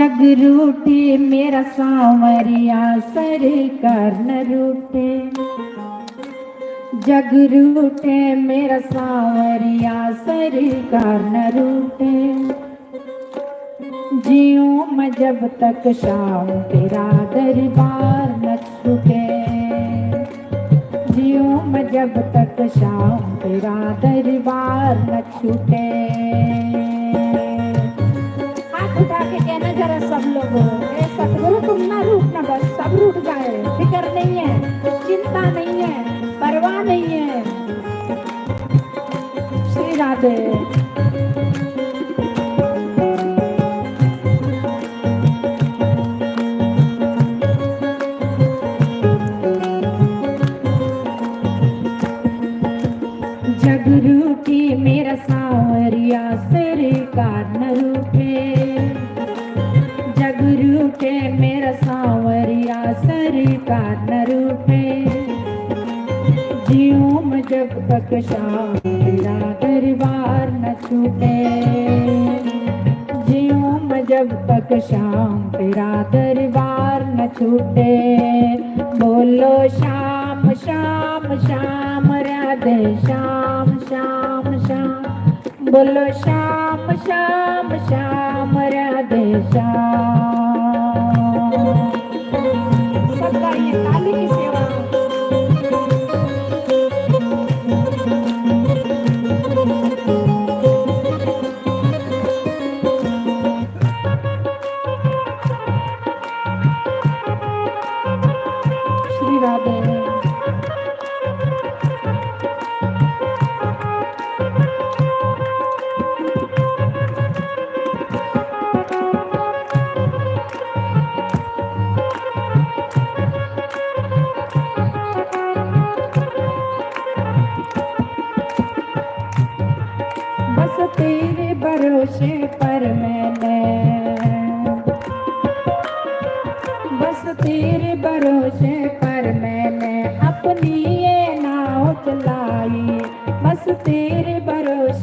जग रूठे मेरा सांवरिया सरकार न रूठे। जग रूठे मेरा सांवरिया सरकार न रूठे। जियूं मैं जब तक शाम तेरा दरबार न छूटे। जियूं मैं जब तक शाम तेरा दरबार न छूटे। उठा के कहना जरा सब लोग, ए सतगुरु तुम ना रूठना, बस सब रूठ जाए, फिक्र नहीं है, चिंता नहीं है, परवाह नहीं है। श्री राधे। जग रूठी मेरा सांवरिया सरकार न रूठे। जग रूठे मेरा सांवरिया सरकार न रूठे। जियूं मैं जब तक शाम तेरा दरबार न छूटे। जियूं मैं जब तक शाम तेरा दरबार न छूटे। बोलो शाम शाम शाम राधे श्याम श्याम श्याम। बोलो श्याम श्याम श्याम राधे श्याम। सबका ये काली की सेवा। श्री राधे। बस तेरे भरोसे पर मैंने, बस तेरे भरोसे पर